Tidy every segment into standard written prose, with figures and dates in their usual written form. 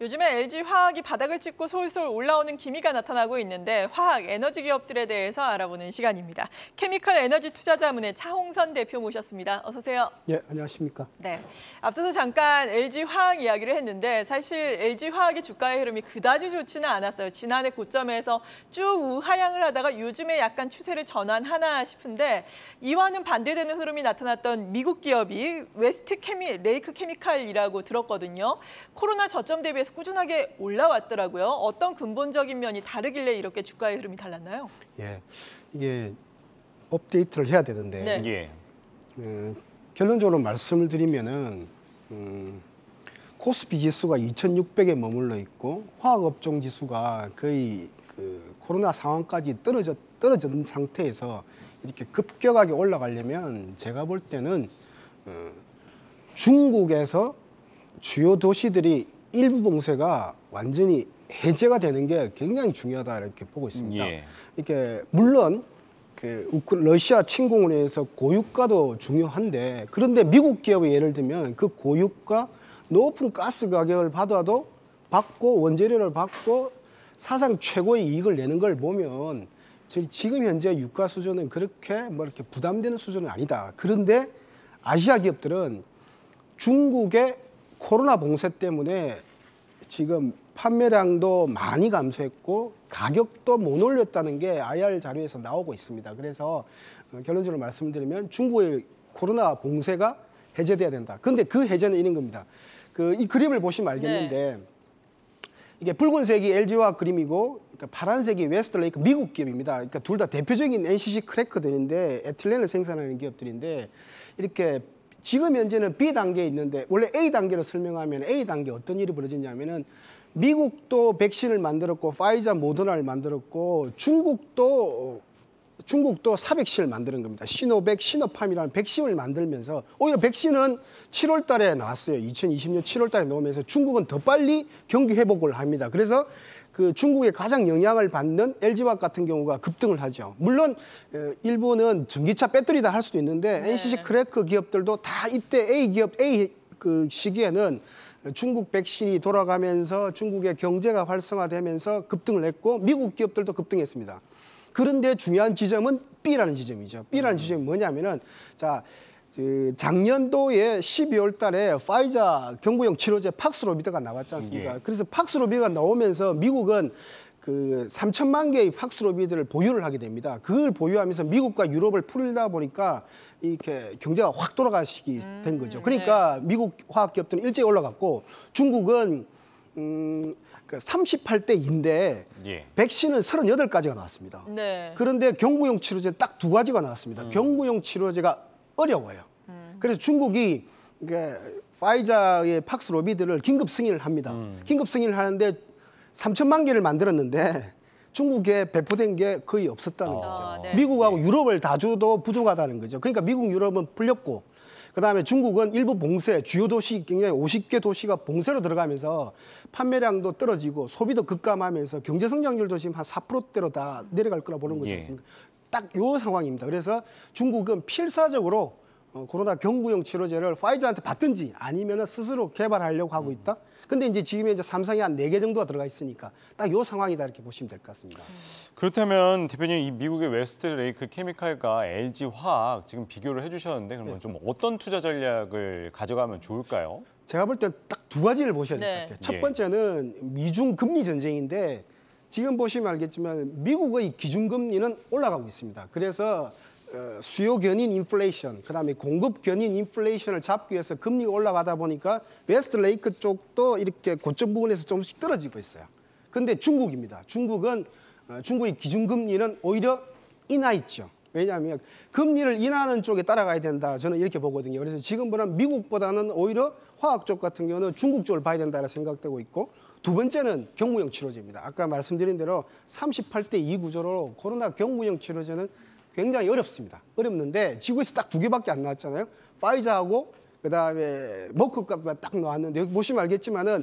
요즘에 LG화학이 바닥을 찍고 솔솔 올라오는 기미가 나타나고 있는데 화학, 에너지 기업들에 대해서 알아보는 시간입니다. 케미컬 에너지 투자자문의 차홍선 대표 모셨습니다. 어서 오세요. 예, 안녕하십니까. 네, 앞서서 잠깐 LG화학 이야기를 했는데 사실 LG화학의 주가의 흐름이 그다지 좋지는 않았어요. 지난해 고점에서 쭉 우하향을 하다가 요즘에 약간 추세를 전환하나 싶은데 이와는 반대되는 흐름이 나타났던 미국 기업이 레이크 케미칼이라고 들었거든요. 코로나 저점 대비해서 꾸준하게 올라왔더라고요. 어떤 근본적인 면이 다르길래 이렇게 주가의 흐름이 달랐나요? 예, 이게 업데이트를 해야 되는데 네. 결론적으로 말씀을 드리면은 코스피 지수가 2,600에 머물러 있고 화학업종 지수가 거의 코로나 상황까지 떨어진 상태에서 이렇게 급격하게 올라가려면 제가 볼 때는 중국에서 주요 도시들이 일부 봉쇄가 완전히 해제가 되는 게 굉장히 중요하다 이렇게 보고 있습니다. 예. 이렇게 물론 러시아 침공으로 해서 고유가도 중요한데 그런데 미국 기업의 예를 들면 그 고유가 높은 가스 가격을 받고 원재료를 받고 사상 최고의 이익을 내는 걸 보면 지금 현재 유가 수준은 그렇게 이렇게 부담되는 수준은 아니다. 그런데 아시아 기업들은 중국의 코로나 봉쇄 때문에 지금 판매량도 많이 감소했고 가격도 못 올렸다는 게 IR 자료에서 나오고 있습니다. 그래서 결론적으로 말씀드리면 중국의 코로나 봉쇄가 해제돼야 된다. 그런데 그 해제는 이런 겁니다. 이 그림을 보시면 알겠는데 이게 붉은색이 LG화학 그림이고 그러니까 파란색이 웨스트레이크 미국 기업입니다. 그러니까 둘 다 대표적인 NCC 크래커들인데 에틸렌을 생산하는 기업들인데 이렇게 지금 현재는 B 단계에 있는데 원래 A 단계로 설명하면 A 단계 어떤 일이 벌어지냐면은 미국도 백신을 만들었고 파이자 모더나를 만들었고 중국도 사백신을 만드는 겁니다. 시노백, 시노팜이라는 백신을 만들면서 오히려 백신은 7월 달에 나왔어요. 2020년 7월 달에 나오면서 중국은 더 빨리 경기 회복을 합니다. 그래서 중국에 가장 영향을 받는 LG화학 같은 경우가 급등을 하죠. 물론 일부는 전기차 배터리다 할 수도 있는데 NCC 크래커 기업들도 다 이때 A 시기에는 중국 백신이 돌아가면서 중국의 경제가 활성화되면서 급등을 했고 미국 기업들도 급등했습니다. 그런데 중요한 지점은 B라는 지점이죠. B라는 지점이 뭐냐면은 작년도에 12월 달에 파이자 경구용 치료제 팍스로비드가 나왔지 않습니까? 예. 그래서 팍스로비드가 나오면서 미국은 3천만 개의 팍스로비드를 보유를 하게 됩니다. 그걸 보유하면서 미국과 유럽을 풀다 보니까 이렇게 경제가 확 돌아가시게 된 거죠. 그러니까 미국 화학기업들은 일찍 올라갔고 중국은 38대2인데 백신은 38가지가 나왔습니다. 그런데 경구용 치료제 딱 2가지가 나왔습니다. 경구용 치료제가 어려워요. 그래서 중국이 파이자의 팍스로비드를 긴급 승인을 합니다. 긴급 승인을 하는데 3천만 개를 만들었는데 중국에 배포된 게 거의 없었다는 거죠. 미국하고 유럽을 다 줘도 부족하다는 거죠. 그러니까 미국, 유럽은 풀렸고 그다음에 중국은 일부 봉쇄, 주요 도시 굉장히 50개 도시가 봉쇄로 들어가면서 판매량도 떨어지고 소비도 급감하면서 경제 성장률도 지금 한 4%대로 다 내려갈 거라 보는 거죠. 딱 요 상황입니다. 그래서 중국은 필사적으로 코로나 경구용 치료제를 파이자한테 받든지 아니면 스스로 개발하려고 하고 있다. 근데 이제 지금 현재 삼성이 한 4개 정도가 들어가 있으니까 딱 요 상황이다 이렇게 보시면 될 것 같습니다. 그렇다면 대표님 이 미국의 웨스트레이크 케미칼과 LG화학 지금 비교를 해주셨는데 그러면 좀 어떤 투자 전략을 가져가면 좋을까요? 제가 볼 때 딱 2가지를 보셔야 될 것 같아요. 첫 번째는 미중 금리 전쟁인데 지금 보시면 알겠지만 미국의 기준금리는 올라가고 있습니다. 그래서 수요 견인 인플레이션, 그다음에 공급 견인 인플레이션을 잡기 위해서 금리가 올라가다 보니까 웨스트레이크 쪽도 이렇게 고점 부분에서 조금씩 떨어지고 있어요. 그런데 중국입니다. 중국의 기준금리는 오히려 인하 있죠. 왜냐하면 금리를 인하하는 쪽에 따라가야 된다. 저는 이렇게 보거든요. 그래서 지금보다는 미국보다는 오히려 화학 쪽 같은 경우는 중국 쪽을 봐야 된다고 생각되고 있고 두 번째는 경구용 치료제입니다. 아까 말씀드린 대로 38대2 구조로 코로나 경구용 치료제는 굉장히 어렵습니다. 어렵는데 지구에서 딱 2개밖에 안 나왔잖아요. 파이자하고 그다음에 머크가 딱 나왔는데 여기 보시면 알겠지만은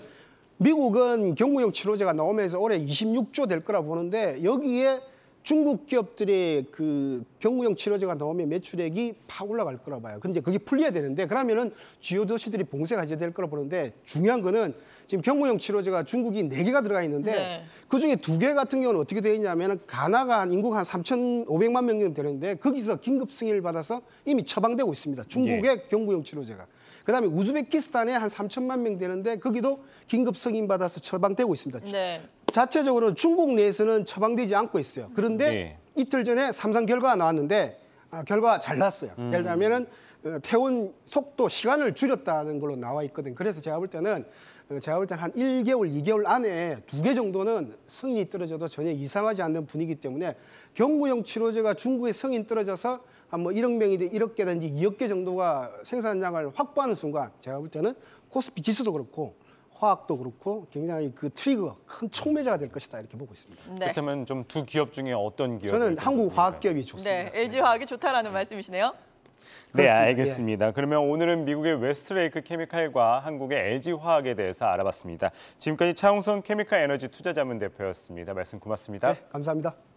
미국은 경구용 치료제가 나오면서 올해 26조 될 거라 보는데 여기에 중국 기업들의 그 경구용 치료제가 나오면 매출액이 팍 올라갈 거라 봐요. 근데 그게 풀려야 되는데 그러면은 주요 도시들이 봉쇄가 이제 될 거라 보는데 중요한 거는 지금 경구용 치료제가 중국이 4개가 들어가 있는데 네. 그중에 2개 같은 경우는 어떻게 되어 있냐면 가나가 인구가 한 3,500만 명 정도 되는데 거기서 긴급 승인을 받아서 이미 처방되고 있습니다. 중국의 경구용 치료제가. 그다음에 우즈베키스탄에 한 3천만 명 되는데 거기도 긴급 승인 받아서 처방되고 있습니다. 네. 자체적으로 중국 내에서는 처방되지 않고 있어요. 그런데 네. 이틀 전에 삼상 결과가 나왔는데 결과가 잘 났어요. 예를 들면 퇴원 속도 시간을 줄였다는 걸로 나와 있거든요. 그래서 제가 볼 때는 한 1개월, 2개월 안에 2개 정도는 승인이 떨어져도 전혀 이상하지 않는 분위기 때문에 경구용 치료제가 중국에 승인 떨어져서 한 뭐 1억 명이든 1억 개든지 2억 개 정도가 생산량을 확보하는 순간 제가 볼 때는 코스피 지수도 그렇고 화학도 그렇고 굉장히 그 트리거 큰 촉매자가 될 것이다 이렇게 보고 있습니다. 네. 그렇다면 좀 두 기업 중에 어떤 기업? 저는 한국 화학기업이 좋습니다. 네. LG화학이 좋다라는 말씀이시네요. 네, 그렇습니다. 알겠습니다. 그러면 오늘은 미국의 웨스트레이크 케미칼과 한국의 LG화학에 대해서 알아봤습니다. 지금까지 차홍선 케미칼 에너지 투자자문 대표였습니다. 말씀 고맙습니다. 네, 감사합니다.